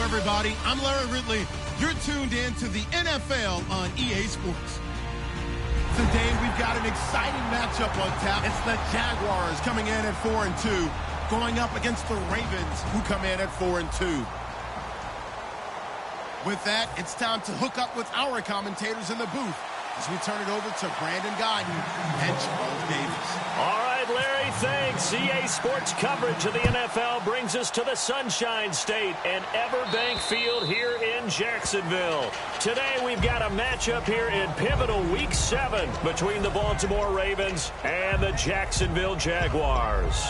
Everybody, I'm Larry Ridley. You're tuned in to the NFL on EA Sports. Today, we've got an exciting matchup on tap. It's the Jaguars coming in at 4-2, going up against the Ravens, who come in at 4-2. With that, it's time to hook up with our commentators in the booth as we turn it over to Brandon Guyton and Charles Davis. All right, Larry, thanks. EA Sports coverage of the NFL brings us to the Sunshine State and Everbank Field here in Jacksonville. Today, we've got a matchup here in pivotal Week 7 between the Baltimore Ravens and the Jacksonville Jaguars.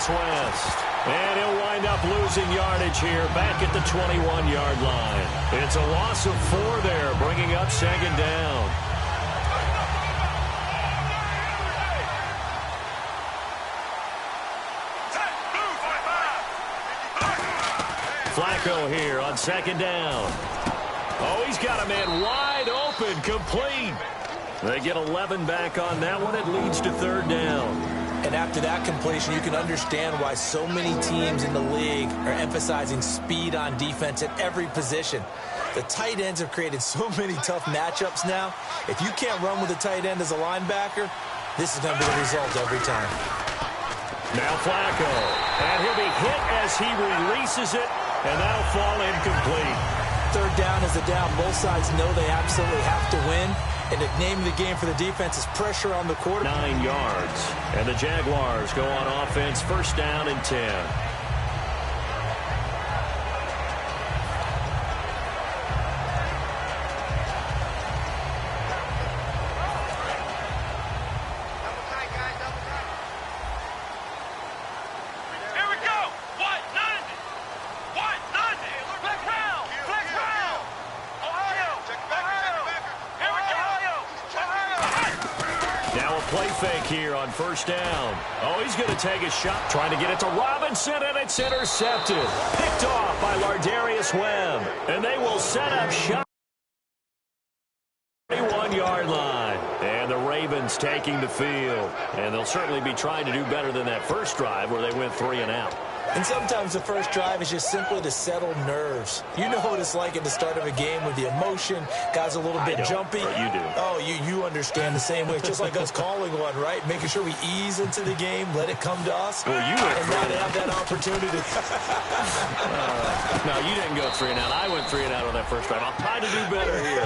And he'll wind up losing yardage here back at the 21-yard line. It's a loss of 4 there, bringing up second down. Flacco here on second down. Oh, he's got a man wide open, complete. They get 11 back on that one. It leads to third down. And after that completion, you can understand why so many teams in the league are emphasizing speed on defense at every position. The tight ends have created so many tough matchups now. If you can't run with a tight end as a linebacker, this is going to be the result every time. Now Flacco. And he'll be hit as he releases it, and that'll fall incomplete. Third down is a down. Both sides know they absolutely have to win. And the name of the game for the defense is pressure on the quarterback. 9 yards. And the Jaguars go on offense, first down and 10. Here on first down. Oh, he's going to take a shot, trying to get it to Robinson, and it's intercepted. Picked off by Lardarius Webb. And they will set up shot. 31-yard line. And the Ravens Falcons taking the field. And they'll certainly be trying to do better than that first drive where they went 3 and out. And sometimes the first drive is just simply to settle nerves. You know what it's like at the start of a game with the emotion. Guys a little bit jumpy. But you do. Oh, you understand the same way. It's just like us calling one, right? Making sure we ease into the game, let it come to us. Well, you went and not have that opportunity. No, you didn't go 3 and out. I went 3 and out on that first drive. I'll try to do better here.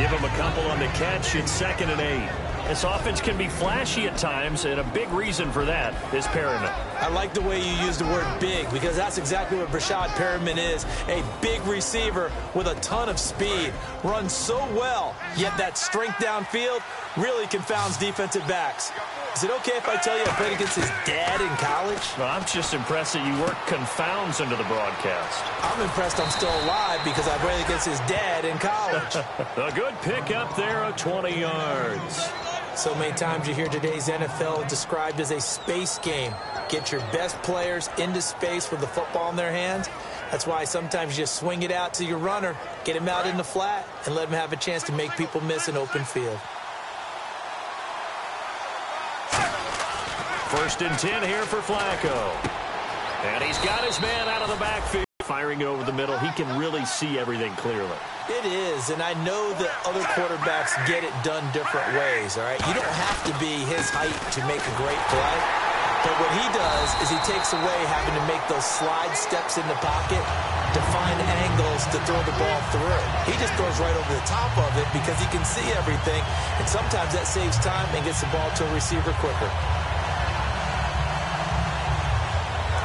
Give him a couple on the catch. It's 2nd and 8. This offense can be flashy at times, and a big reason for that is Perriman. I like the way you use the word big, because that's exactly what Brashad Perriman is. A big receiver with a ton of speed. Runs so well, yet that strength downfield really confounds defensive backs. Is it okay if I tell you I played against his dad in college? Well, I'm just impressed that you work confounds into the broadcast. I'm impressed I'm still alive because I played against his dad in college. A good pick up there of 20 yards. So many times you hear today's NFL described as a space game. Get your best players into space with the football in their hands. That's why sometimes you just swing it out to your runner, get him out in the flat, and let him have a chance to make people miss an open field. 1st and 10 here for Flacco. And he's got his man out of the backfield. Firing it over the middle, he can really see everything clearly. It is, and I know that other quarterbacks get it done different ways, all right? You don't have to be his height to make a great play. But what he does is he takes away having to make those slide steps in the pocket to find angles to throw the ball through. He just throws right over the top of it because he can see everything, and sometimes that saves time and gets the ball to a receiver quicker.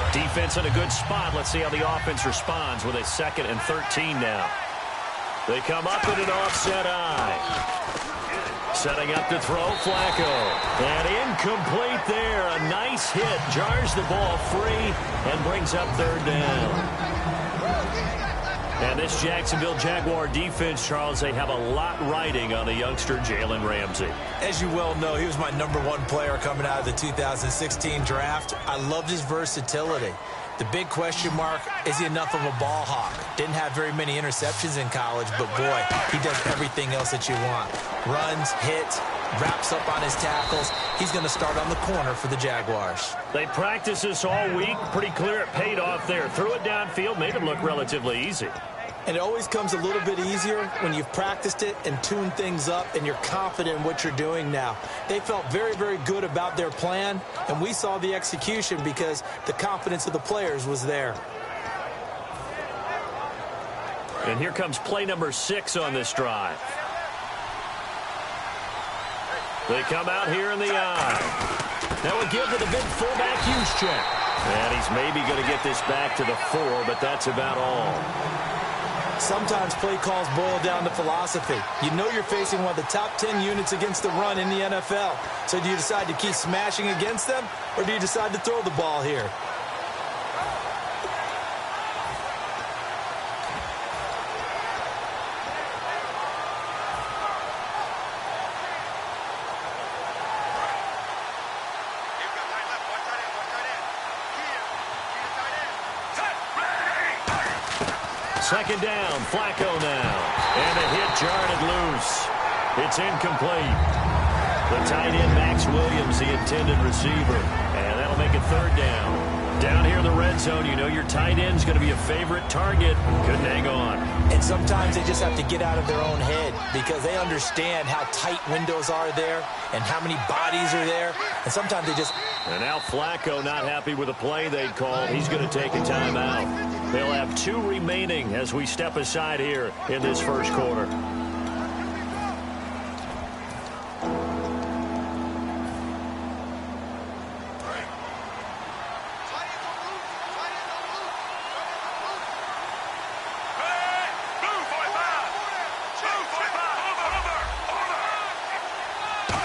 Defense in a good spot. Let's see how the offense responds with a 2nd and 13 now. They come up in an offset eye. Setting up to throw, Flacco. And incomplete there. A nice hit. Jars the ball free and brings up 3rd down. And this Jacksonville Jaguar defense, Charles, they have a lot riding on the youngster Jalen Ramsey. As you well know, he was my #1 player coming out of the 2016 draft. I loved his versatility. The big question mark, is he enough of a ball hawk? Didn't have very many interceptions in college, but boy, he does everything else that you want. Runs, hits, wraps up on his tackles. He's going to start on the corner for the Jaguars. They practiced this all week. Pretty clear it paid off there. Threw it downfield, made it look relatively easy. And it always comes a little bit easier when you've practiced it and tuned things up and you're confident in what you're doing now. They felt very, very good about their plan, and we saw the execution because the confidence of the players was there. And here comes play number 6 on this drive. They come out here in the eye. That would give to the big fullback use check. And he's maybe going to get this back to the 4, but that's about all. Sometimes play calls boil down to philosophy. You know you're facing one of the top 10 units against the run in the NFL. So do you decide to keep smashing against them, or do you decide to throw the ball here? Second down, Flacco now. And a hit jarred it loose. It's incomplete. The tight end, Max Williams, the intended receiver. And that'll make it 3rd down. Down here in the red zone, you know your tight end's going to be a favorite target. Couldn't hang on. And sometimes they just have to get out of their own head because they understand how tight windows are there and how many bodies are there. And sometimes they just... And now Flacco not happy with the play they'd called. He's going to take a timeout. They'll have 2 remaining as we step aside here in this first quarter.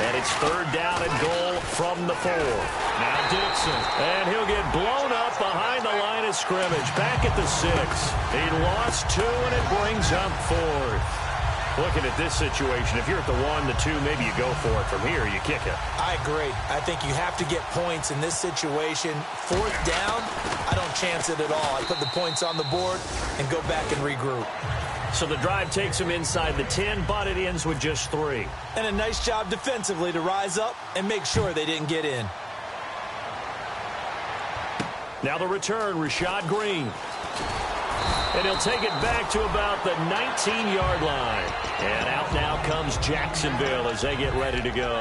And it's 3rd down and goal from the 4. Now Dixon, and he'll get blown up behind the line of scrimmage. Back at the 6. He lost 2, and it brings up 4th. Looking at this situation, if you're at the 1, the 2, maybe you go for it. From here, you kick it. I agree. I think you have to get points in this situation. 4th down, I don't chance it at all. I put the points on the board and go back and regroup. So the drive takes him inside the 10, but it ends with just 3. And a nice job defensively to rise up and make sure they didn't get in. Now the return, Rashad Green. And he'll take it back to about the 19-yard line. And out now comes Jacksonville as they get ready to go.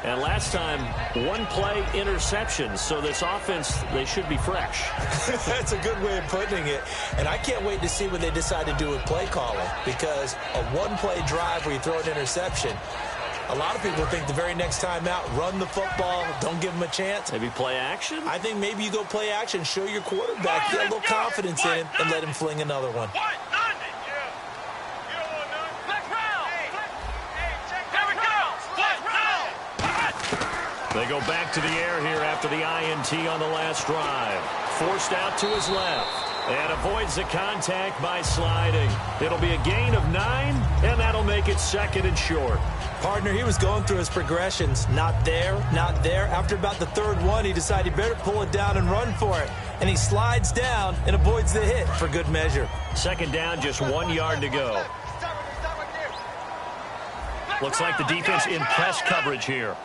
And last time, 1-play interception. So this offense, they should be fresh. That's a good way of putting it. And I can't wait to see what they decide to do with play calling. Because a 1-play drive where you throw an interception, a lot of people think the very next time out, run the football, don't give them a chance. Maybe play action? I think maybe you go play action, show your quarterback, get a little confidence in him, and let him fling another one. They go back to the air here after the INT on the last drive. Forced out to his left. And avoids the contact by sliding. It'll be a gain of 9, and that'll make it 2nd and short. Partner, he was going through his progressions. Not there, not there. After about the 3rd one, he decided he better pull it down and run for it. And he slides down and avoids the hit for good measure. 2nd down, just 1 yard to go. Looks like the defense in press coverage here.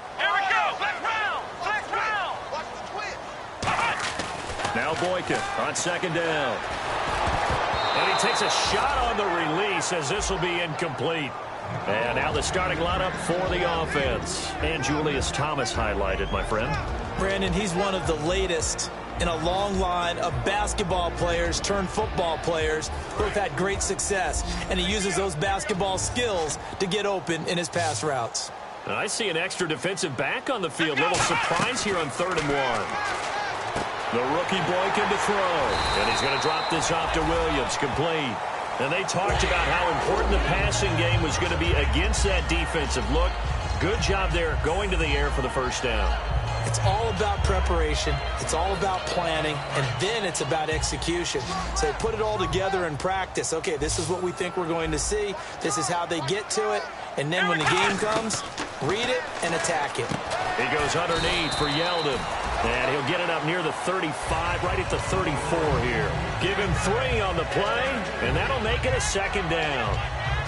Now Boykin on 2nd down. And he takes a shot on the release as this will be incomplete. And now the starting lineup for the offense. And Julius Thomas highlighted, my friend. Brandon, he's one of the latest in a long line of basketball players turned football players who have had great success. And he uses those basketball skills to get open in his pass routes. And I see an extra defensive back on the field. Little surprise here on 3rd and 1. The rookie Boykin to throw. And he's going to drop this off to Williams. Complete. And they talked about how important the passing game was going to be against that defensive look. Good job there going to the air for the 1st down. It's all about preparation. It's all about planning. And then it's about execution. So put it all together in practice. Okay, this is what we think we're going to see. This is how they get to it. And then when the game comes, read it and attack it. He goes underneath for Yeldon. And he'll get it up near the 35, right at the 34 here. Give him 3 on the play, and that'll make it a 2nd down.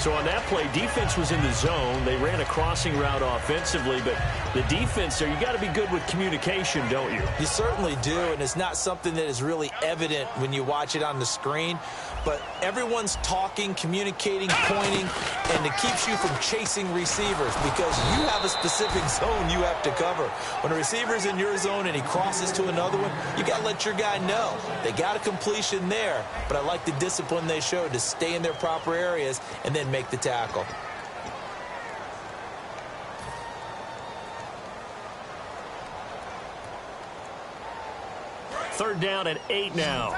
So on that play, defense was in the zone. They ran a crossing route offensively, but the defense there, you got to be good with communication, don't you? You certainly do, and it's not something that is really evident when you watch it on the screen. But everyone's talking, communicating, pointing, and it keeps you from chasing receivers because you have a specific zone you have to cover. When a receiver's in your zone and he crosses to another one, you got to let your guy know. They got a completion there, but I like the discipline they showed to stay in their proper areas and then make the tackle. Third down at 8 now.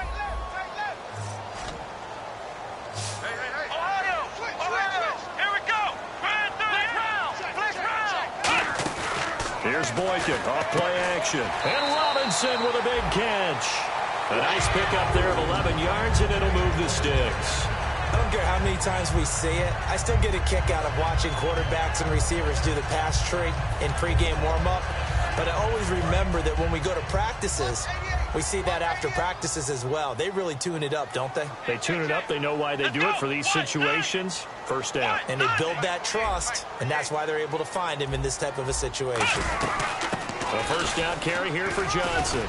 Here's Boykin, off play action. And Robinson with a big catch. A nice pickup there of 11 yards, and it'll move the sticks. I don't care how many times we see it. I still get a kick out of watching quarterbacks and receivers do the pass tree in pregame warm-up. But I always remember that when we go to practices, we see that after practices as well. They really tune it up, don't they? They tune it up. They know why they do it for these situations. First down. And they build that trust, and that's why they're able to find him in this type of a situation. A first down carry here for Johnson.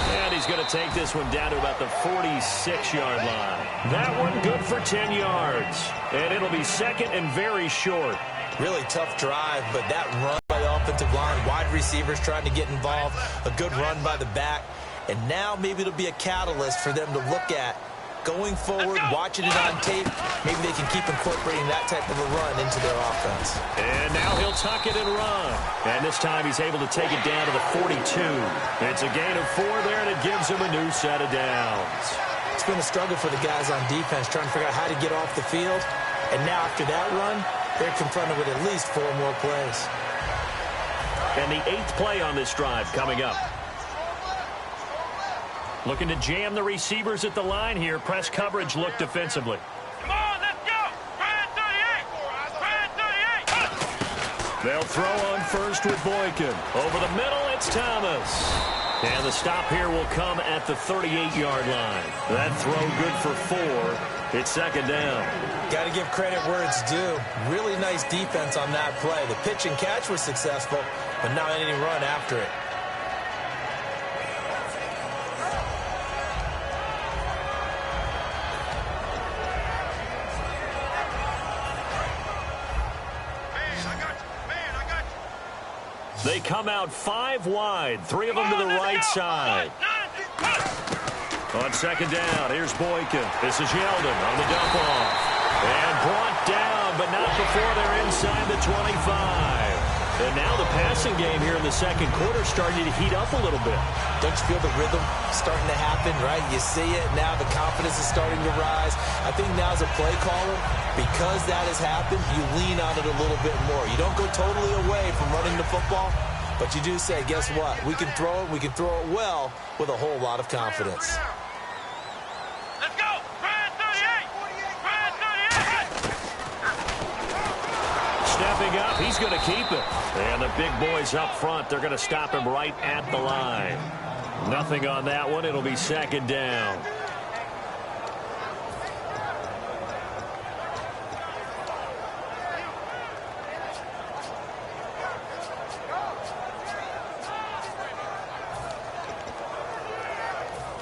And he's going to take this one down to about the 46-yard line. That one good for 10 yards. And it'll be 2nd and very short. Really tough drive, but that run by the offensive line, wide receivers trying to get involved, a good run by the back. And now maybe it'll be a catalyst for them to look at going forward, watching it on tape. Maybe they can keep incorporating that type of a run into their offense. And now he'll tuck it and run. And this time he's able to take it down to the 42. It's a gain of 4 there, and it gives him a new set of downs. It's been a struggle for the guys on defense trying to figure out how to get off the field. And now after that run, they're confronted with at least 4 more plays. And the 8th play on this drive coming up. Looking to jam the receivers at the line here. Press coverage look defensively. Come on, let's go. Brand 38. They'll throw on first with Boykin. Over the middle, it's Thomas. And the stop here will come at the 38-yard line. That throw good for 4. It's second down. Got to give credit where it's due. Really nice defense on that play. The pitch and catch was successful, but not any run after it. They come out 5 wide, 3 of them to the right side. On second down, here's Boykin. This is Yeldon on the dump-off. And brought down, but not before they're inside the 25. And now the passing game here in the second quarter starting to heat up a little bit. Don't you feel the rhythm starting to happen, right? You see it now. The confidence is starting to rise. I think now as a play caller, because that has happened, you lean on it a little bit more. You don't go totally away from running the football, but you do say, guess what? We can throw it. We can throw it well with a whole lot of confidence. Let's go! Brad 38! Brad 38! Stepping up, he's going to keep it. And the big boys up front, they're going to stop him right at the line. Nothing on that one. It'll be second down.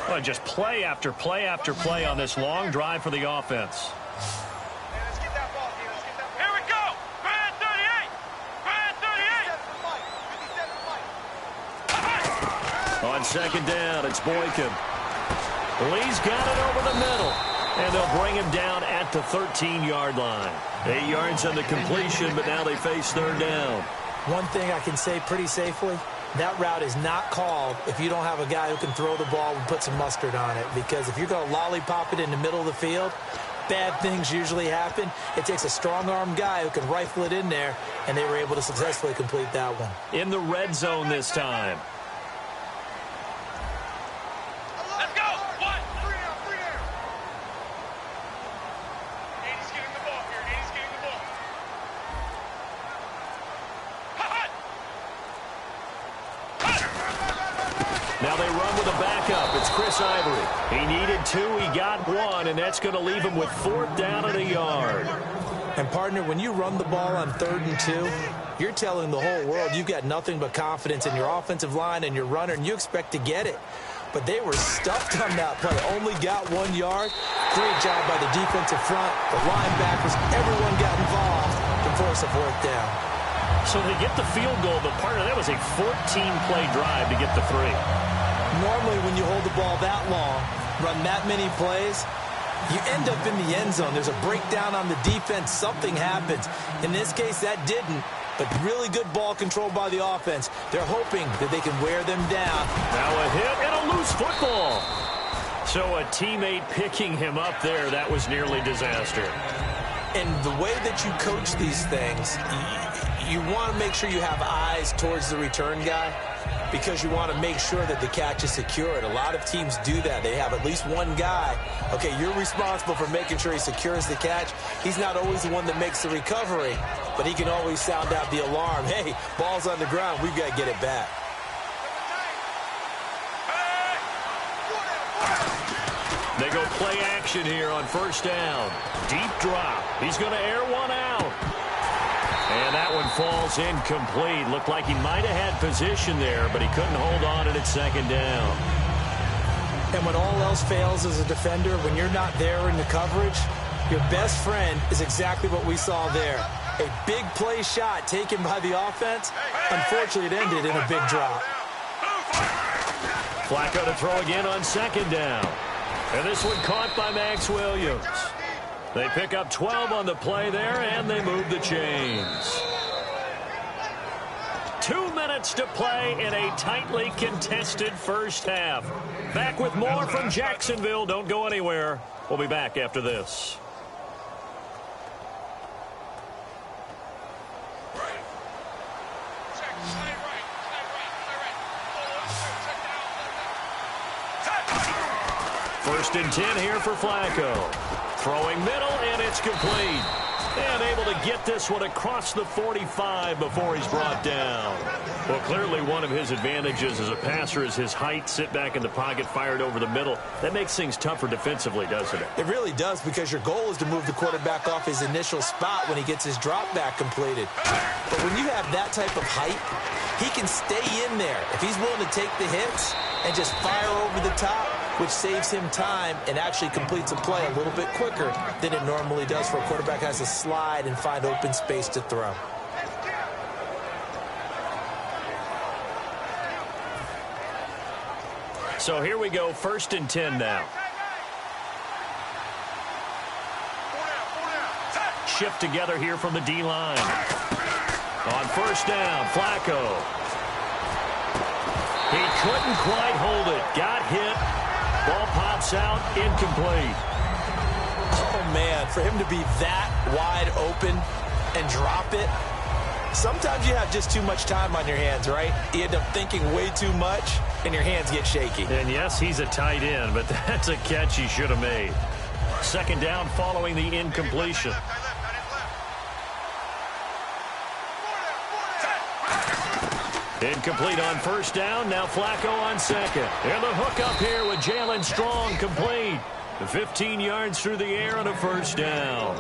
Well, just play after play after play on this long drive for the offense. Let's get that ball, Let's get that ball. Here we go! Brad 38! Brad 38! On second down, it's Boykin. Lee's got it over the middle. And they'll bring him down at the 13-yard line. 8 yards on the completion, but now they face third down. One thing I can say pretty safely, that route is not called if you don't have a guy who can throw the ball and put some mustard on it. Because if you're going to lollipop it in the middle of the field, bad things usually happen. It takes a strong-armed guy who can rifle it in there, and they were able to successfully complete that one. In the red zone this time. Let's go! One! Three there! Andy's getting the ball here. Andy's getting the ball. Now they run with a backup. It's Chris Ivory. He needed 2. He got 1, and that's going to leave him with 4th down and a yard. And, partner, when you run the ball on 3rd and 2, you're telling the whole world you've got nothing but confidence in your offensive line and your runner, and you expect to get it. But they were stuffed on that play. Only got 1 yard. Great job by the defensive front, the linebackers. Everyone got involved to force a 4th down. So they get the field goal, but partner, that was a 14-play drive to get the 3. Normally, when you hold the ball that long, run that many plays, you end up in the end zone. There's a breakdown on the defense. Something happens. In this case, that didn't. But really good ball control by the offense. They're hoping that they can wear them down. Now a hit and a loose football. So a teammate picking him up there, that was nearly disaster. And the way that you coach these things, you want to make sure you have eyes towards the return guy because you want to make sure that the catch is secured. A lot of teams do that. They have at least one guy. Okay, you're responsible for making sure he secures the catch. He's not always the one that makes the recovery, but he can always sound out the alarm. Hey, ball's on the ground. We've got to get it back. They go play action here on first down. Deep drop. He's going to air one out. And that one falls incomplete. Looked like he might have had position there, but he couldn't hold on at second down. And when all else fails as a defender, when you're not there in the coverage, your best friend is exactly what we saw there. A big play shot taken by the offense. Unfortunately, it ended in a big drop. Flacco to throw again on second down. And this one caught by Max Williams. They pick up 12 on the play there, and they move the chains. 2 minutes to play in a tightly contested first half. Back with more from Jacksonville. Don't go anywhere. We'll be back after this. First and 10 here for Flacco. Throwing middle, and it's complete. And able to get this one across the 45 before he's brought down. Well, clearly one of his advantages as a passer is his height. Sit back in the pocket, fired over the middle. That makes things tougher defensively, doesn't it? It really does, because your goal is to move the quarterback off his initial spot when he gets his drop back completed. But when you have that type of height, he can stay in there if he's willing to take the hits and just fire over the top, which saves him time and actually completes a play a little bit quicker than it normally does for a quarterback who has to slide and find open space to throw. So here we go, 1st and 10 now. Shift together here from the D-line. On 1st down, Flacco. He couldn't quite hold it. Got hit. Ball pops out, incomplete. Oh, man, for him to be that wide open and drop it, sometimes you have just too much time on your hands, right? You end up thinking way too much, and your hands get shaky. And yes, he's a tight end, but that's a catch he should have made. 2nd down following the incompletion. Incomplete on 1st down. Now Flacco on 2nd. And the hook up here with Jalen Strong, complete. 15 yards through the air on a 1st down.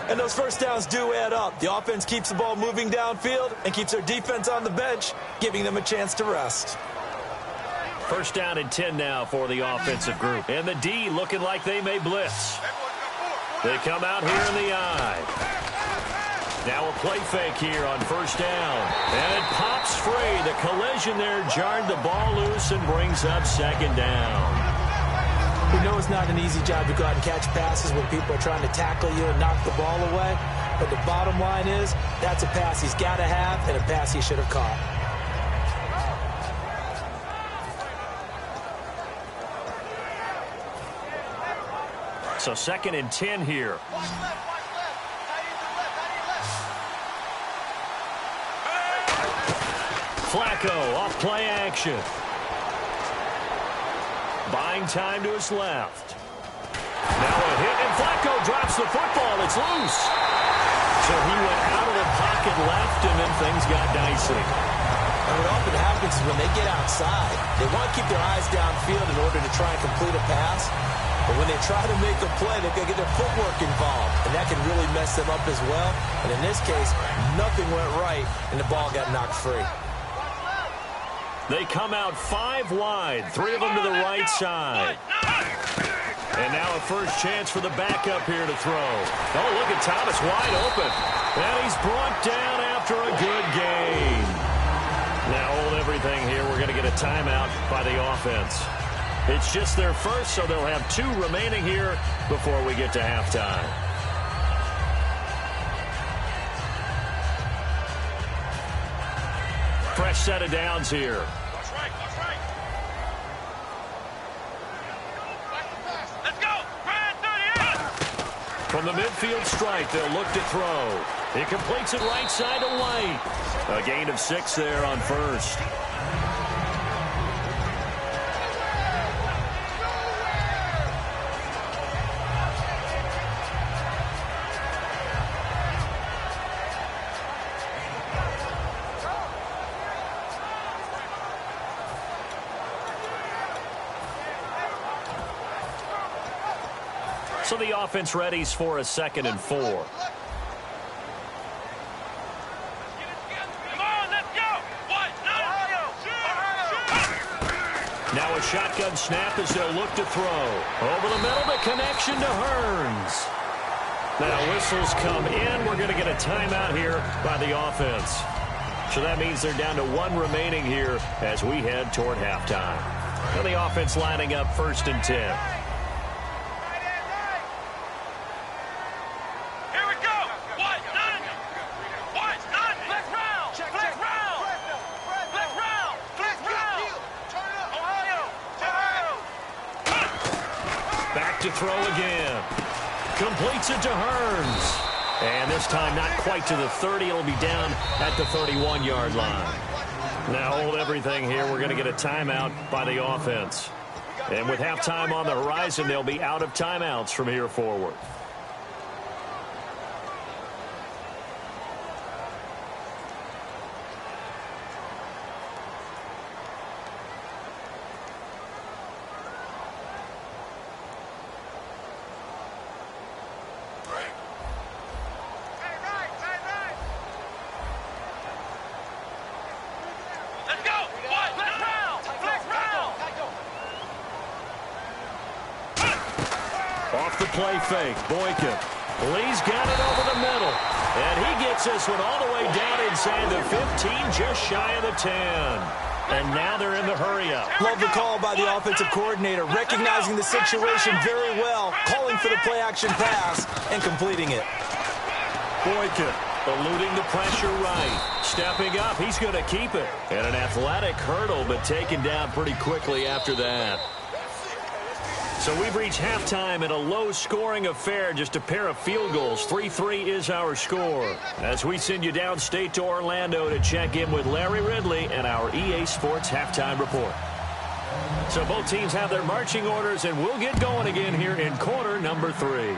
And those 1st downs do add up. The offense keeps the ball moving downfield and keeps their defense on the bench, giving them a chance to rest. 1st down and 10 now for the offensive group. And the D looking like they may blitz. They come out here in the eye. Now a play fake here on 1st down. And it pops free. The collision there jarred the ball loose and brings up 2nd down. We know it's not an easy job to go out and catch passes when people are trying to tackle you and knock the ball away. But the bottom line is, that's a pass he's got to have and a pass he should have caught. So 2nd and 10 here. Flacco off play action. Buying time to his left. Now a hit, and Flacco drops the football. It's loose. So he went out of the pocket left, and then things got dicey. And what often happens is when they get outside, they want to keep their eyes downfield in order to try and complete a pass. But when they try to make a play, they're going to get their footwork involved, and that can really mess them up as well. And in this case, nothing went right, and the ball got knocked free. They come out 5 wide, 3 of them to the right side. And now a first chance for the backup here to throw. Oh, look at Thomas wide open. And he's brought down after a good gain. Now hold everything here. We're going to get a timeout by the offense. It's just their first, so they'll have 2 remaining here before we get to halftime. Fresh set of downs here. That's right. Let's go. From the midfield stripe, they'll look to throw. He completes it right side to White. A gain of 6 there on 1st. So the offense readies for a 2nd and 4. Come on, let's go. Now a shotgun snap as they'll look to throw. Over the middle, the connection to Hearns. Now whistles come in. We're going to get a timeout here by the offense. So that means they're down to 1 remaining here as we head toward halftime. Now the offense lining up 1st and 10. To throw again. Completes it to Hearns. And this time not quite to the 30. It'll be down at the 31-yard line. Now hold everything here. We're going to get a timeout by the offense. And with halftime on the horizon, they'll be out of timeouts from here forward. Off the play fake, Boykin. Lee's got it over the middle. And he gets this one all the way down inside the 15, just shy of the 10. And now they're in the hurry-up. Love the call by the offensive coordinator, recognizing the situation very well, calling for the play-action pass, and completing it. Boykin eluding the pressure right. Stepping up, he's going to keep it. And an athletic hurdle, but taken down pretty quickly after that. So we've reached halftime in a low-scoring affair, just a pair of field goals. 3-3 is our score. As we send you downstate to Orlando to check in with Larry Ridley and our EA Sports Halftime Report. So both teams have their marching orders, and we'll get going again here in quarter number 3.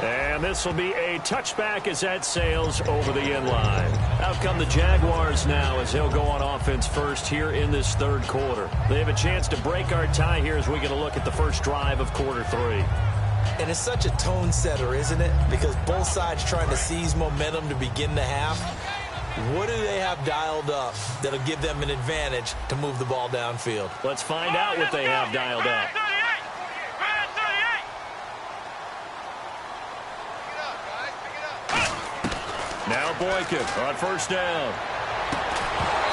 And this will be a touchback as that sails over the end line. Out come the Jaguars now as they'll go on offense first here in this third quarter. They have a chance to break our tie here as we get a look at the first drive of quarter 3. And it's such a tone setter, isn't it? Because both sides trying to seize momentum to begin the half. What do they have dialed up that'll give them an advantage to move the ball downfield? Let's find out what they have dialed up. Now Boykin on first down.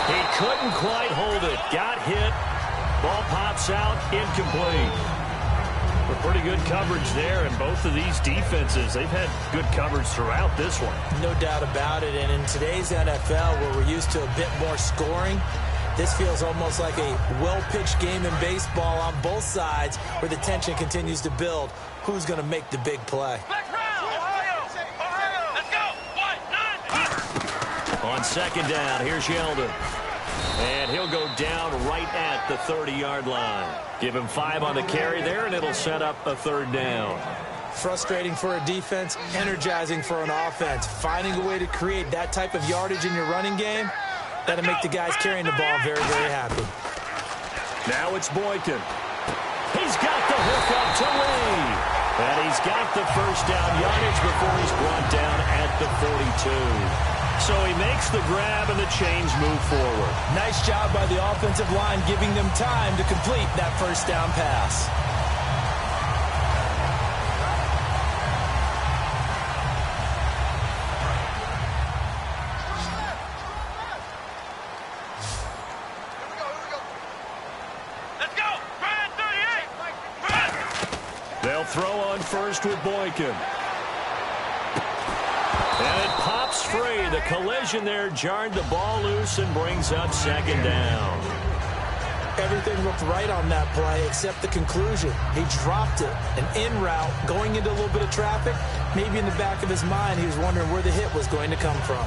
He couldn't quite hold it. Got hit. Ball pops out. Incomplete. Pretty good coverage there, and both of these defenses, they've had good coverage throughout this one. No doubt about it, and in today's NFL, where we're used to a bit more scoring, this feels almost like a well-pitched game in baseball on both sides where the tension continues to build. Who's going to make the big play? On second down, here's Yeldon. And he'll go down right at the 30-yard line. Give him 5 on the carry there, and it'll set up a third down. Frustrating for a defense, energizing for an offense. Finding a way to create that type of yardage in your running game, that'll make the guys carrying the ball very, very happy. Now it's Boykin. He's got the hook up to Lee. And he's got the first down yardage before he's brought down at the 42. So he makes the grab and the chains move forward. Nice job by the offensive line giving them time to complete that first down pass. Let's go! Ravenn 38! They'll throw on first with Boykin. And it pops free. The collision there jarred the ball loose and brings up second down. Everything looked right on that play except the conclusion. He dropped it. An in route, going into a little bit of traffic. Maybe in the back of his mind, he was wondering where the hit was going to come from.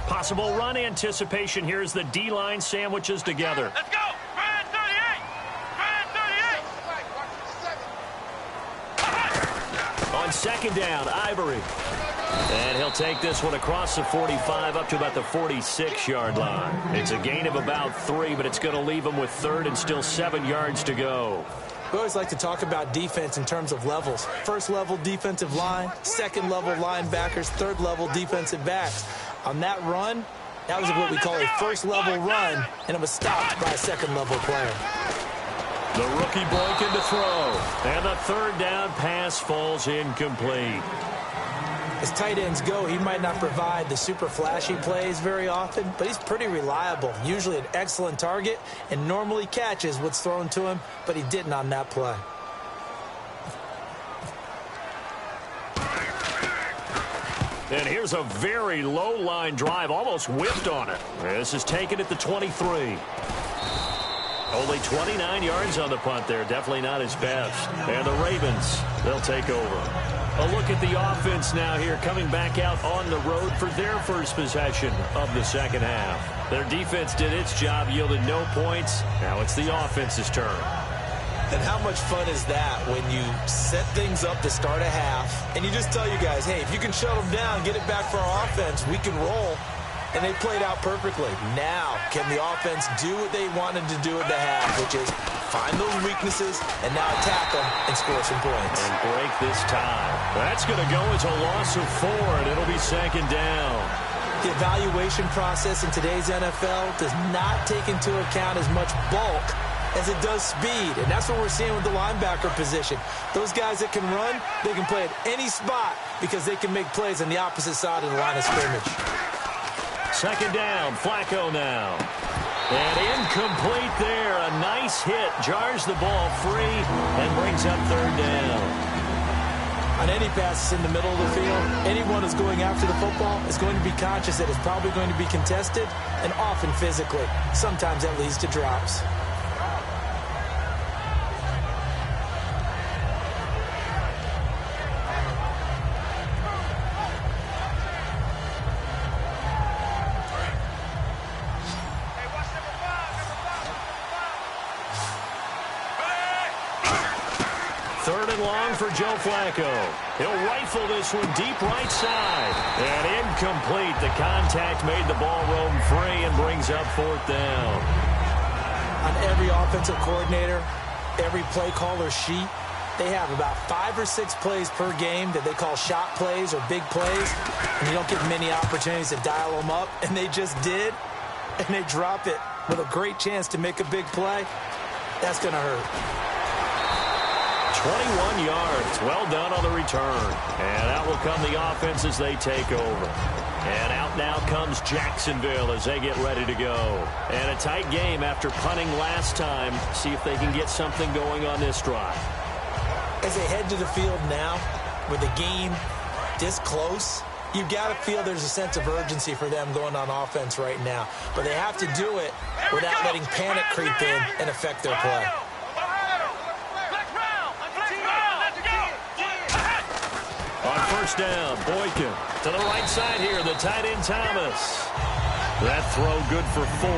Possible run anticipation here as the D-line sandwiches together. Let's go! Ravenn 38! On second down, Ivory. And he'll take this one across the 45 up to about the 46-yard line. It's a gain of about 3, but it's going to leave him with third and still 7 yards to go. We always like to talk about defense in terms of levels. First level defensive line, second level linebackers, third level defensive backs. On that run, that was what we call a first level run, and it was stopped by a second level player. The rookie Boykin to throw. And the third down pass falls incomplete. As tight ends go, he might not provide the super flashy plays very often, but he's pretty reliable. Usually an excellent target and normally catches what's thrown to him, but he didn't on that play. And here's a very low line drive, almost whipped on it. This is taken at the 23. Only 29 yards on the punt there. Definitely not his best. And the Ravens, they'll take over. A look at the offense now here, coming back out on the road for their first possession of the second half. Their defense did its job, yielded no points. Now it's the offense's turn. And how much fun is that when you set things up to start a half, and you just tell you guys, hey, if you can shut them down, get it back for our offense, we can roll. And they played out perfectly. Now, can the offense do what they wanted to do at the half, which is find those weaknesses and now attack them and score some points. And break this tie. That's going to go as a loss of 4, and it'll be second down. The evaluation process in today's NFL does not take into account as much bulk as it does speed, and that's what we're seeing with the linebacker position. Those guys that can run, they can play at any spot because they can make plays on the opposite side of the line of scrimmage. Second down, Flacco now. And incomplete there. A nice hit, jars the ball free, and brings up third down. On any passes in the middle of the field, anyone who's going after the football is going to be conscious that it's probably going to be contested, and often physically. Sometimes that leads to drops. Third and long for Joe Flacco. He'll rifle this one deep right side. And incomplete. The contact made the ball roam free and brings up fourth down. On every offensive coordinator, every play caller sheet, they have about 5 or 6 plays per game that they call shot plays or big plays. And you don't get many opportunities to dial them up. And they just did. And they drop it with a great chance to make a big play. That's going to hurt. 21 yards. Well done on the return. And out will come the offense as they take over. And out now comes Jacksonville as they get ready to go. And a tight game after punting last time. See if they can get something going on this drive. As they head to the field now, with the game this close, you've got to feel there's a sense of urgency for them going on offense right now. But they have to do it without letting panic creep in and affect their play. On first down, Boykin to the right side here, the tight end Thomas. That throw good for 4.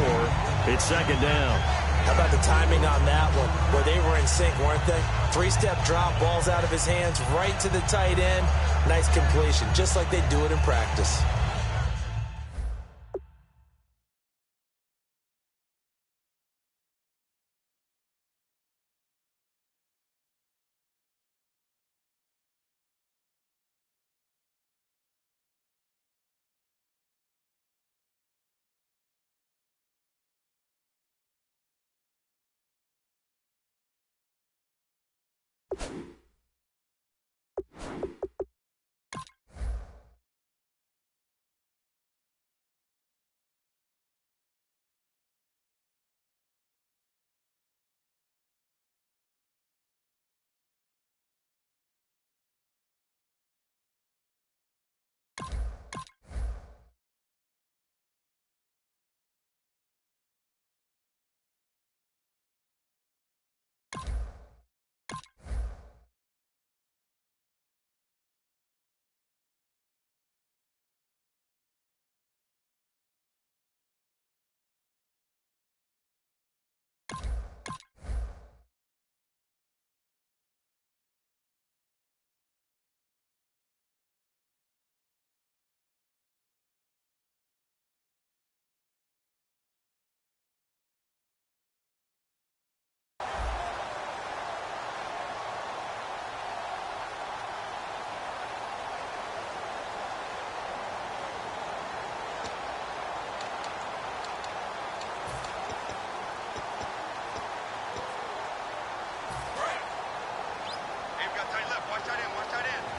It's second down. How about the timing on that one, where they were in sync, weren't they? 3-step drop, ball's out of his hands, right to the tight end. Nice completion, just like they do it in practice.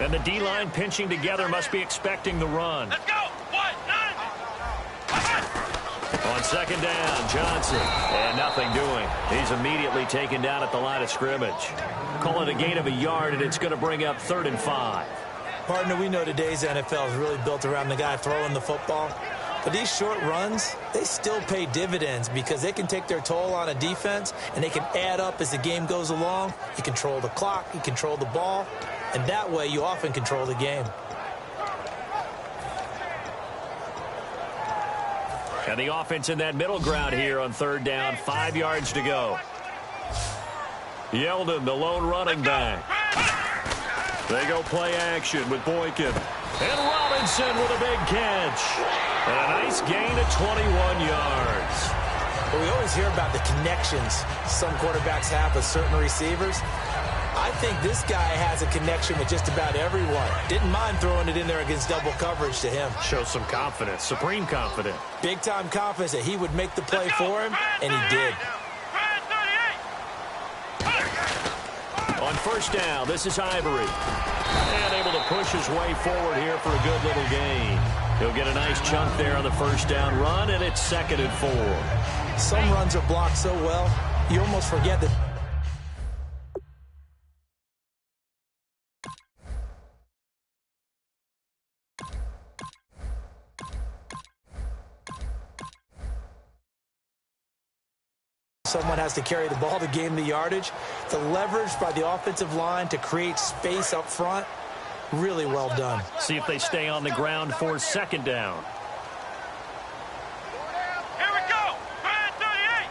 And the D-line pinching together must be expecting the run. Let's go. 1-9. On second down, Johnson. And nothing doing. He's immediately taken down at the line of scrimmage. Call it a gain of a yard, and it's going to bring up 3rd and 5. Partner, we know today's NFL is really built around the guy throwing the football. But these short runs, they still pay dividends because they can take their toll on a defense, and they can add up as the game goes along. You control the clock, you control the ball, and that way you often control the game. And the offense in that middle ground here on 3rd down, 5 yards to go. Yeldon, the lone running back. They go play action with Boykin. And Robinson with a big catch. And a nice gain of 21 yards. But we always hear about the connections some quarterbacks have with certain receivers. I think this guy has a connection with just about everyone. Didn't mind throwing it in there against double coverage to him. Shows some confidence, supreme confidence. Big-time confidence that he would make the play for him, and he did. On first down, this is Ivory. And able to push his way forward here for a good little gain. He'll get a nice chunk there on the first down run, and it's 2nd and 4. Some runs are blocked so well, you almost forget that. Someone has to carry the ball to gain the yardage. The leverage by the offensive line to create space up front, really well done. See if they stay on the ground for 2nd down. Here we go. Brand 38.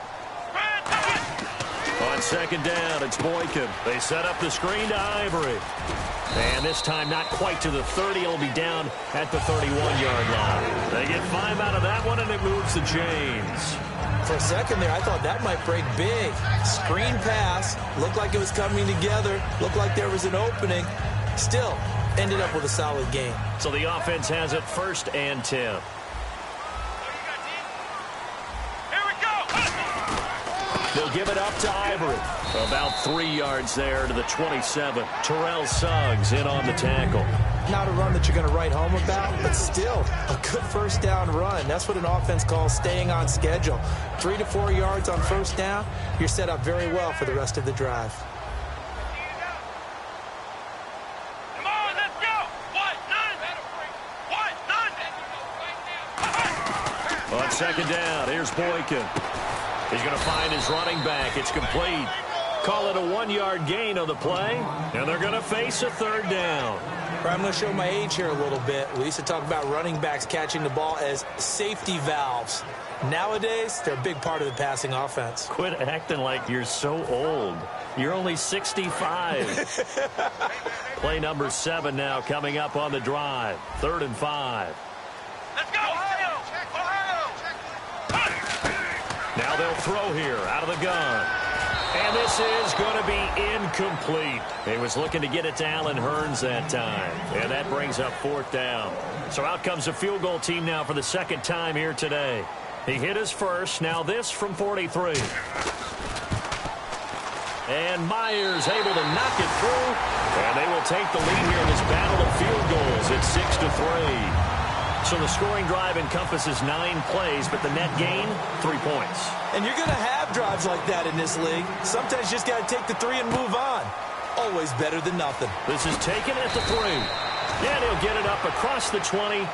Brand 38. On 2nd down, it's Boykin. They set up the screen to Ivory. And this time not quite to the 30. It'll be down at the 31-yard line. They get 5 out of that one, and it moves the chains. For a second there, I thought that might break big. Screen pass. Looked like it was coming together. Looked like there was an opening. Still, ended up with a solid game. So the offense has it 1st and 10. Here we go. They'll give it up to Ivory. About 3 yards there to the 27. Terrell Suggs in on the tackle. Not a run that you're going to write home about, but still a good first down run. That's what an offense calls staying on schedule. 3 to 4 yards on first down, you're set up very well for the rest of the drive. Come on, let's go. What? None. On 2nd down, here's Boykin. He's going to find his running back. It's complete. Call it a 1-yard gain on the play, and they're going to face a 3rd down. I'm going to show my age here a little bit. We used to talk about running backs catching the ball as safety valves. Nowadays, they're a big part of the passing offense. Quit acting like you're so old. You're only 65. Play number 7 now coming up on the drive. 3rd and 5. Let's go. Ohio. Now they'll throw here out of the gun. And this is going to be incomplete. He was looking to get it to Allen Hurns that time. And that brings up 4th down. So out comes the field goal team now for the 2nd time here today. He hit his first. Now this from 43. And Myers able to knock it through. And they will take the lead here in this battle of field goals. It's 6-3. So the scoring drive encompasses 9 plays, but the net gain, 3 points. And you're going to have drives like that in this league. Sometimes you just got to take the 3 and move on. Always better than nothing. This is taken at the 3. And he'll get it up across the 20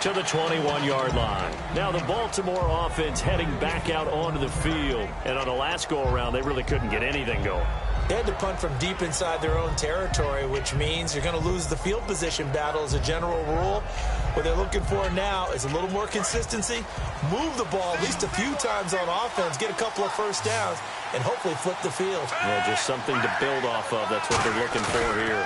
to the 21-yard line. Now the Baltimore offense heading back out onto the field. And on the last go-around, they really couldn't get anything going. They had to punt from deep inside their own territory, which means you're going to lose the field position battle as a general rule. What they're looking for now is a little more consistency, move the ball at least a few times on offense, get a couple of first downs, and hopefully flip the field. Yeah, just something to build off of. That's what they're looking for here.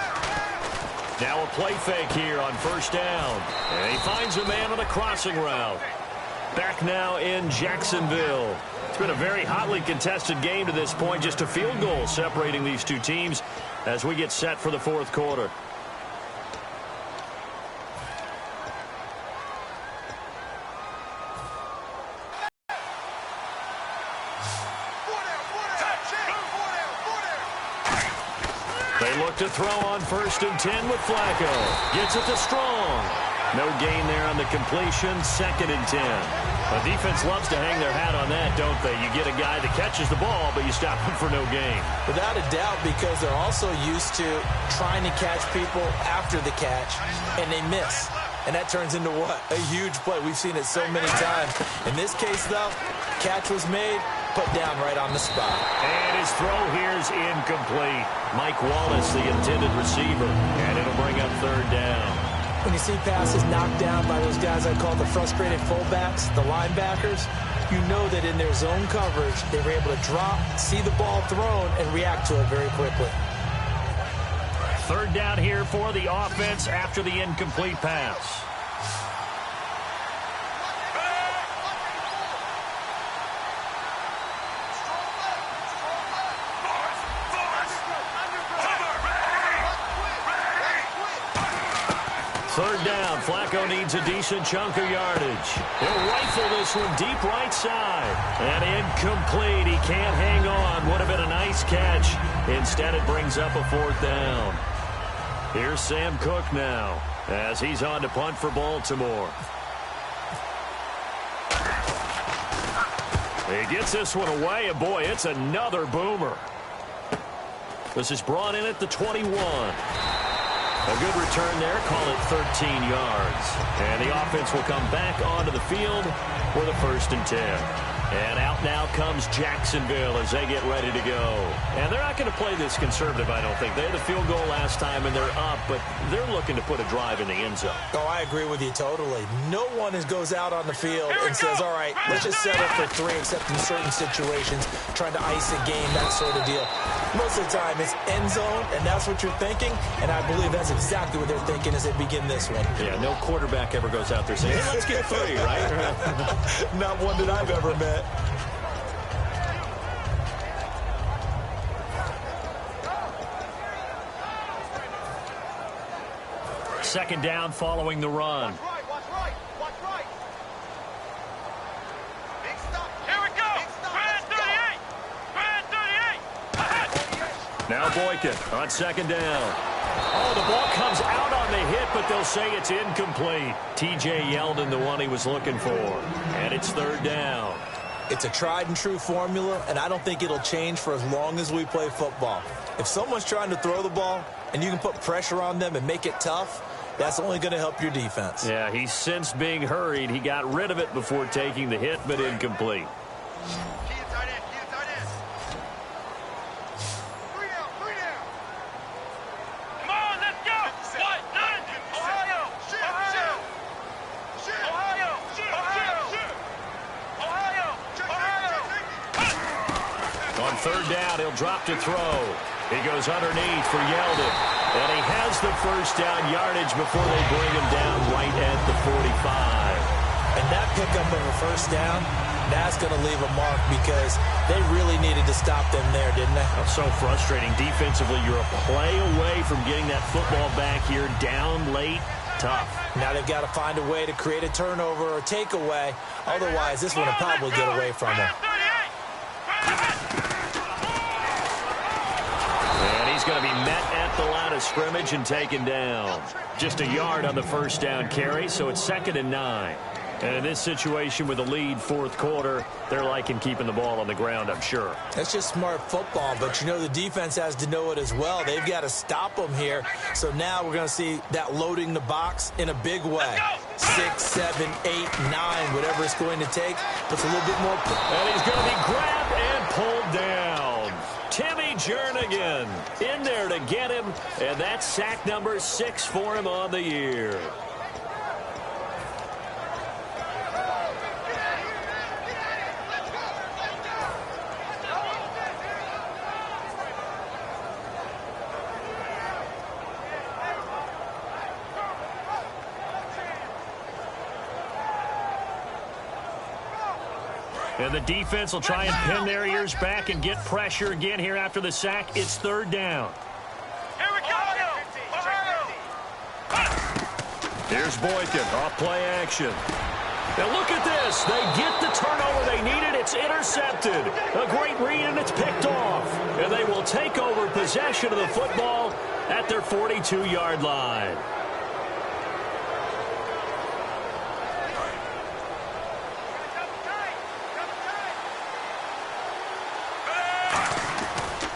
Now a play fake here on first down. And he finds a man on a crossing route. Back now in Jacksonville. It's been a very hotly contested game to this point. Just a field goal separating these two teams as we get set for the 4th quarter. They look to throw on 1st and 10 with Flacco. Gets it to Strong. No gain there on the completion. 2nd and 10. The defense loves to hang their hat on that, don't they? You get a guy that catches the ball, but you stop him for no gain. Without a doubt, because they're also used to trying to catch people after the catch, and they miss. And that turns into what? A huge play. We've seen it so many times. In this case, though, catch was made, put down right on the spot. And his throw here is incomplete. Mike Wallace, the intended receiver, and it'll bring up 3rd down. When you see passes knocked down by those guys I call the frustrated fullbacks, the linebackers, you know that in their zone coverage, they were able to drop, see the ball thrown, and react to it very quickly. 3rd down here for the offense after the incomplete pass. Third down. Flacco needs a decent chunk of yardage. He'll rifle this one deep right side. And incomplete. He can't hang on. Would have been a nice catch. Instead, it brings up a fourth down. Here's Sam Cook now as he's on to punt for Baltimore. He gets this one away, and boy, it's another boomer. This is brought in at the 21. A good return there, call it 13 yards. And the offense will come back onto the field for the 1st and 10. And out now comes Jacksonville as they get ready to go. And they're not going to play this conservative, I don't think. They had the field goal last time, and they're up, but they're looking to put a drive in the end zone. Oh, I agree with you totally. No one goes out on the field and says, all right, let's just settle for 3, except in certain situations, trying to ice a game, that sort of deal. Most of the time, it's end zone, and that's what you're thinking, and I believe that's exactly what they're thinking as they begin this one. Yeah, no quarterback ever goes out there saying, hey, let's get 3, right? Not one that I've ever met. Second down following the run. Watch right. Big stop. Here we go. Brand 38. Now Boykin on second down. Oh, the ball comes out on the hit, but they'll say it's incomplete. T.J. Yeldon, the one he was looking for. And it's third down. It's a tried-and-true formula, and I don't think it'll change for as long as we play football. If someone's trying to throw the ball and you can put pressure on them and make it tough, that's only going to help your defense. Yeah, he's since being hurried. He got rid of it before taking the hit, but incomplete. Third down, he'll drop to throw. He goes underneath for Yeldon. And he has the first down yardage before they bring him down right at the 45. And that pickup of a first down, that's going to leave a mark because they really needed to stop them there, didn't they? Oh, so frustrating. Defensively, you're a play away from getting that football back here down late. Tough. Now they've got to find a way to create a turnover or takeaway. Otherwise, this one will probably get away from them. He's going to be met at the line of scrimmage and taken down. Just a yard on the first down carry, so it's 2nd and 9. And in this situation with a lead fourth quarter, they're liking keeping the ball on the ground, I'm sure. That's just smart football, but you know the defense has to know it as well. They've got to stop them here. So now we're going to see that loading the box in a big way. 6, 7, 8, 9, whatever it's going to take. Puts a little bit more. And he's going to be grabbed and pulled down. Timmy Jernigan in there to get him, and that's sack number 6 for him on the year. And the defense will try and pin their ears back and get pressure again here after the sack. It's third down. Here we go. Here's Boykin off play action. Now look at this. They get the turnover they needed. It's intercepted. A great read, and it's picked off. And they will take over possession of the football at their 42-yard line.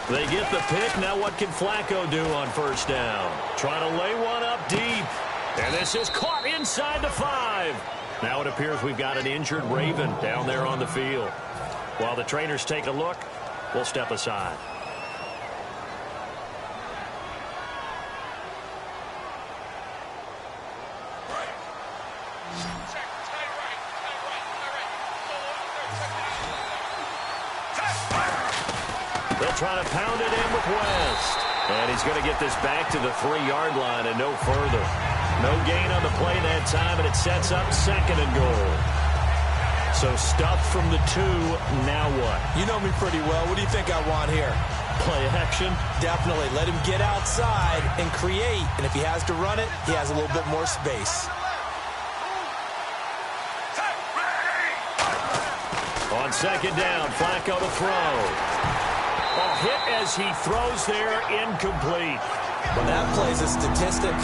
They get the pick. Now what can Flacco do on first down? Trying to lay one up deep. And this is caught inside the 5. Now it appears we've got an injured Raven down there on the field. While the trainers take a look, we'll step aside. They'll try to pound it in with West. And he's going to get this back to the 3-yard line and no further. No gain on the play that time, and it sets up 2nd and goal. So stuffed from the 2, now what? You know me pretty well. What do you think I want here? Play action. Definitely. Let him get outside and create. And if he has to run it, he has a little bit more space. On second down, Flacco to throw. A hit as he throws there, incomplete. Well, that plays a statistic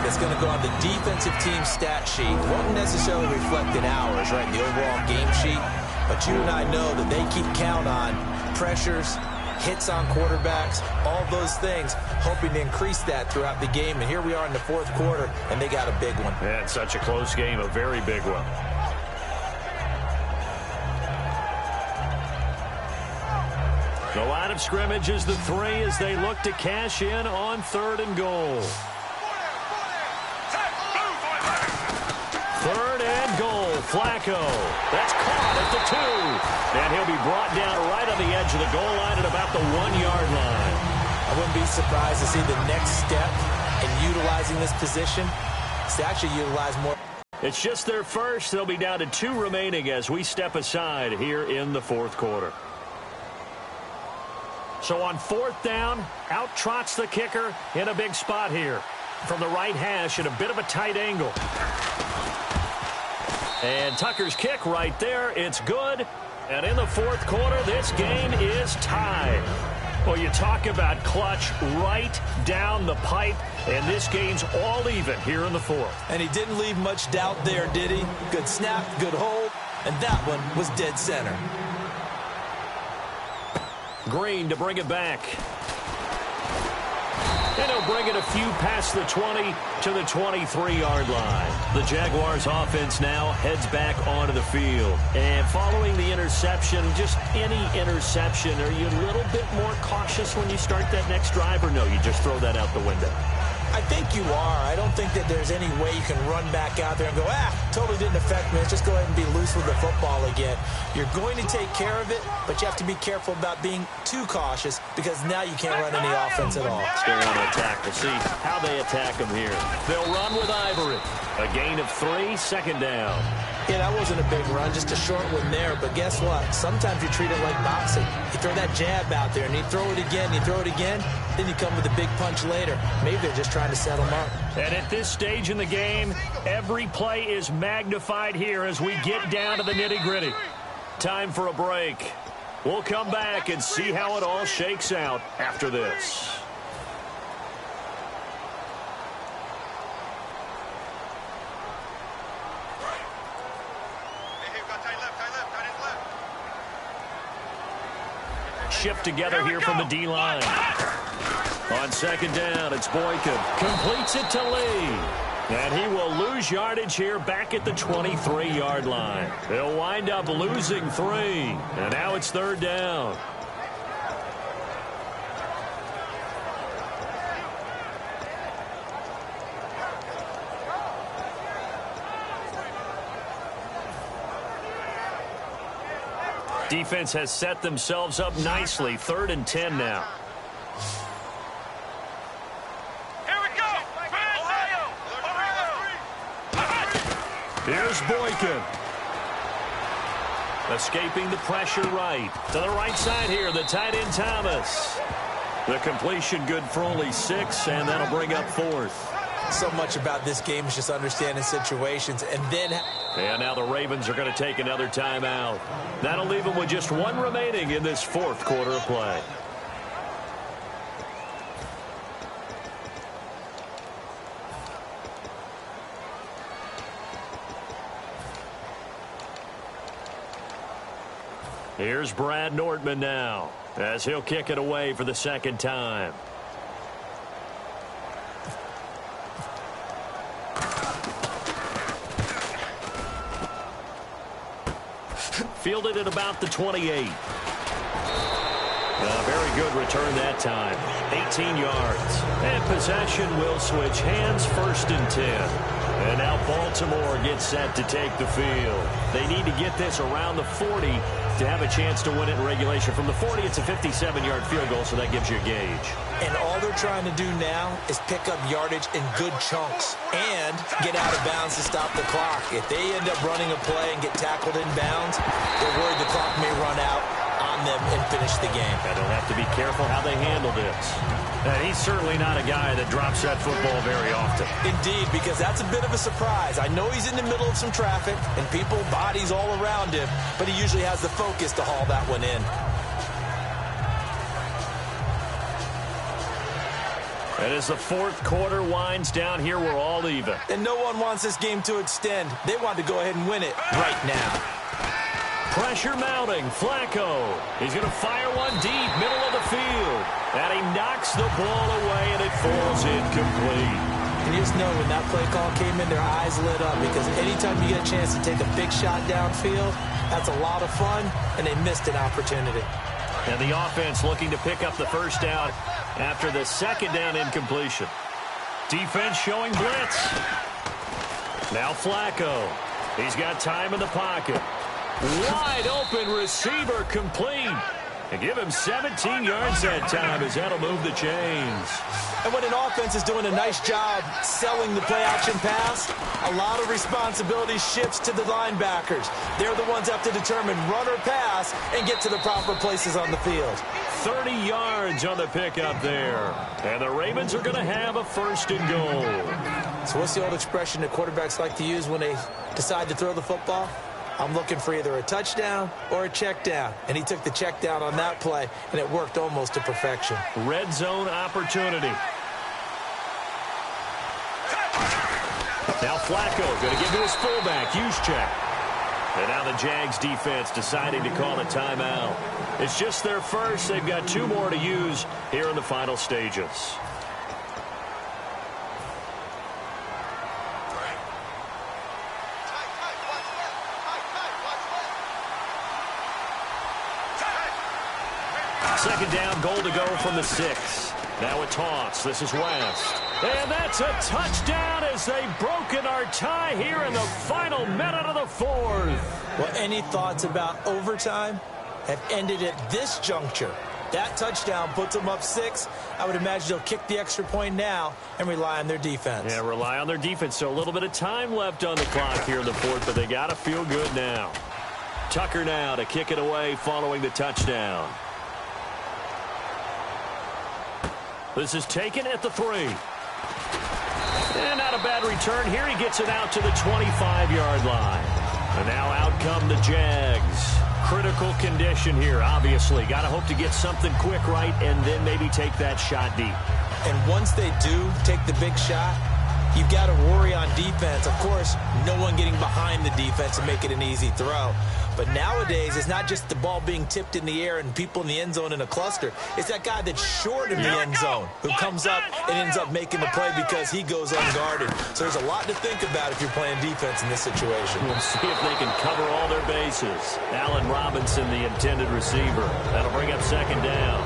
that's going to go on the defensive team stat sheet. Won't necessarily reflect in ours, right, the overall game sheet. But you and I know that they keep count on pressures, hits on quarterbacks, all those things, hoping to increase that throughout the game. And here we are in the fourth quarter, and they got a big one. And such a close game, a very big one. The line of scrimmage is the 3 as they look to cash in on 3rd and goal. 3rd and goal, Flacco. That's caught at the 2. And he'll be brought down right on the edge of the goal line at about the 1-yard line. I wouldn't be surprised to see the next step in utilizing this position is to actually utilize more. It's just their first. They'll be down to 2 remaining as we step aside here in the fourth quarter. So on 4th down, out trots the kicker in a big spot here. From the right hash at a bit of a tight angle. And Tucker's kick right there. It's good. And in the fourth quarter, this game is tied. Well, you talk about clutch right down the pipe. And this game's all even here in the fourth. And he didn't leave much doubt there, did he? Good snap, good hold. And that one was dead center. Green to bring it back. And he'll bring it a few past the 20 to the 23-yard line. The Jaguars offense now heads back onto the field. And following the interception, just any interception, are you a little bit more cautious when you start that next drive, or no, you just throw that out the window? I think you are. I don't think that there's any way you can run back out there and go, totally didn't affect me. Let's just go ahead and be loose with the football again. You're going to take care of it, but you have to be careful about being too cautious because now you can't run any offense at all. Still want to attack. We'll see how they attack them here. They'll run with Ivory. A gain of 3, 2nd down. Yeah, that wasn't a big run, just a short one there. But guess what? Sometimes you treat it like boxing. You throw that jab out there, and you throw it again, then you come with a big punch later. Maybe they're just trying to set them up. And at this stage in the game, every play is magnified here as we get down to the nitty-gritty. Time for a break. We'll come back and see how it all shakes out after this. Shift together here from the D-line. On 2nd down, it's Boykin. Completes it to Lee. And he will lose yardage here back at the 23-yard line. They'll wind up losing 3. And now it's 3rd down. Defense has set themselves up nicely. 3rd and 10 now. Here we go. Here's Boykin. Escaping the pressure right. To the right side here, the tight end Thomas. The completion good for only 6, and that'll bring up 4th. So much about this game is just understanding situations. And now the Ravens are going to take another timeout. That'll leave them with just 1 remaining in this fourth quarter of play. Here's Brad Nordman now as he'll kick it away for the 2nd time. Fielded at about the 28. Very good return that time. 18 yards. And possession will switch hands, 1st and 10. And now Baltimore gets set to take the field. They need to get this around the 40 to have a chance to win it in regulation. From the 40, it's a 57-yard field goal, so that gives you a gauge. And all they're trying to do now is pick up yardage in good chunks and get out of bounds to stop the clock. If they end up running a play and get tackled in bounds, they're worried the clock may run out on them and finish the game. And they'll have to be careful how they handle this. And he's certainly not a guy that drops that football very often. Indeed, because that's a bit of a surprise. I know he's in the middle of some traffic and people, bodies all around him, but he usually has the focus to haul that one in. And as the fourth quarter winds down here, we're all even. And no one wants this game to extend. They want to go ahead and win it right now. Pressure mounting. Flacco. He's going to fire one deep, middle of the field. And he knocks the ball away, and it falls incomplete. And you just know when that play call came in, their eyes lit up, because anytime you get a chance to take a big shot downfield, that's a lot of fun, and they missed an opportunity. And the offense looking to pick up the first down after the second down incompletion. Defense showing blitz. Now Flacco. He's got time in the pocket. Wide open receiver complete. And give him 17 yards that time, as that'll move the chains. And when an offense is doing a nice job selling the play-action pass, a lot of responsibility shifts to the linebackers. They're the ones that have to determine run or pass and get to the proper places on the field. 30 yards on the pickup there. And the Ravens are going to have a first and goal. So what's the old expression that quarterbacks like to use when they decide to throw the football? I'm looking for either a touchdown or a check down. And he took the check down on that play, and it worked almost to perfection. Red zone opportunity. Now Flacco going to give to his fullback. Use check. And now the Jags defense deciding to call a timeout. It's just their first. They've got 2 more to use here in the final stages. Second down, goal to go from the 6. Now a toss. This is West. And that's a touchdown as they've broken our tie here in the final minute of the 4th. Well, any thoughts about overtime have ended at this juncture. That touchdown puts them up 6. I would imagine they'll kick the extra point now and rely on their defense. Yeah, rely on their defense. So a little bit of time left on the clock here in the 4th, but they got to feel good now. Tucker now to kick it away following the touchdown. This is taken at the 3. And not a bad return here. He gets it out to the 25-yard line. And now out come the Jags. Critical condition here, obviously. Got to hope to get something quick right and then maybe take that shot deep. And once they do take the big shot, you've got to worry on defense. Of course, no one getting behind the defense and make it an easy throw. But nowadays, it's not just the ball being tipped in the air and people in the end zone in a cluster. It's that guy that's short in the end zone who comes up and ends up making the play because he goes unguarded. So there's a lot to think about if you're playing defense in this situation. We'll see if they can cover all their bases. Allen Robinson, the intended receiver. That'll bring up second down.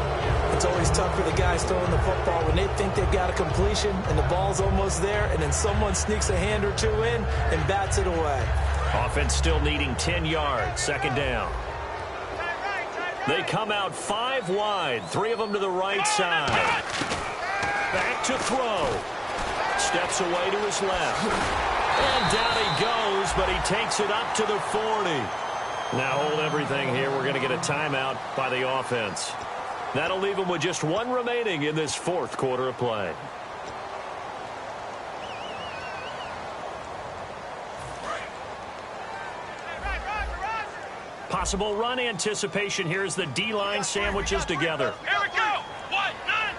It's always tough for the guys throwing the football when they think they've got a completion and the ball's almost there, and then someone sneaks a hand or two in and bats it away. Offense still needing 10 yards. Second down. They come out 5 wide. 3 of them to the right side. Back to throw. Steps away to his left. And down he goes, but he takes it up to the 40. Now hold everything here. We're going to get a timeout by the offense. That'll leave them with just 1 remaining in this 4th quarter of play. Possible run anticipation here as the D-line sandwiches together. Here we go. What? None.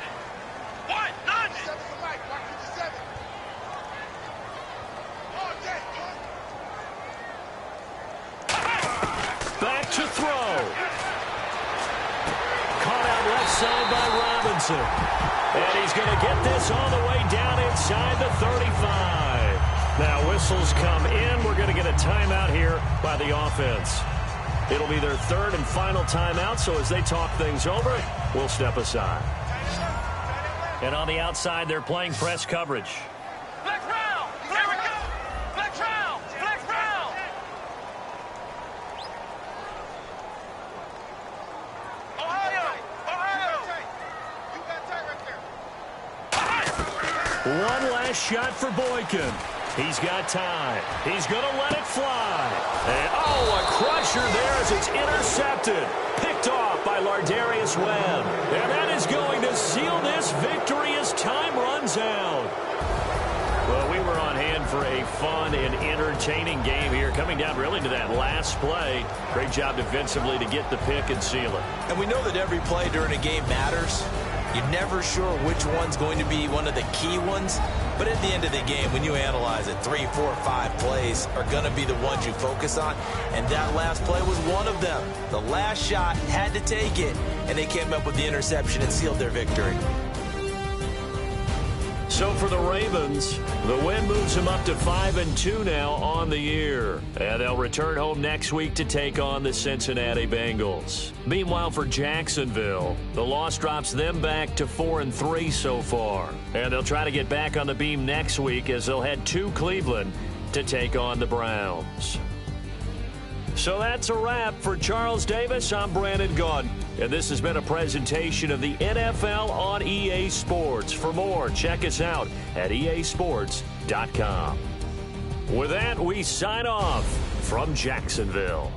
What? None. Back to throw. Caught out left side by Robinson. And he's going to get this all the way down inside the 35. Now whistles come in. We're going to get a timeout here by the offense. It'll be their 3rd and final timeout, so as they talk things over, we'll step aside. And on the outside, they're playing press coverage. Flex round. Here we go. Flex round. Flex round. Ohio. You got tight right there. One last shot for Boykin. He's got time. He's going to let it fly. And, oh, a crusher there as it's intercepted. Picked picked off by Lardarius Webb. And that is going to seal this victory as time runs out. Well, we were on hand for a fun and entertaining game here, coming down really to that last play. Great job defensively to get the pick and seal it. And we know that every play during a game matters. You're never sure which one's going to be one of the key ones. But at the end of the game, when you analyze it, 3, 4, 5 plays are going to be the ones you focus on. And that last play was one of them. The last shot had to take it, and they came up with the interception and sealed their victory. So for the Ravens, the win moves them up to 5-2 now on the year. And they'll return home next week to take on the Cincinnati Bengals. Meanwhile, for Jacksonville, the loss drops them back to 4-3 so far. And they'll try to get back on the beam next week as they'll head to Cleveland to take on the Browns. So that's a wrap. For Charles Davis, I'm Brandon Gaudin. And this has been a presentation of the NFL on EA Sports. For more, check us out at easports.com. With that, we sign off from Jacksonville.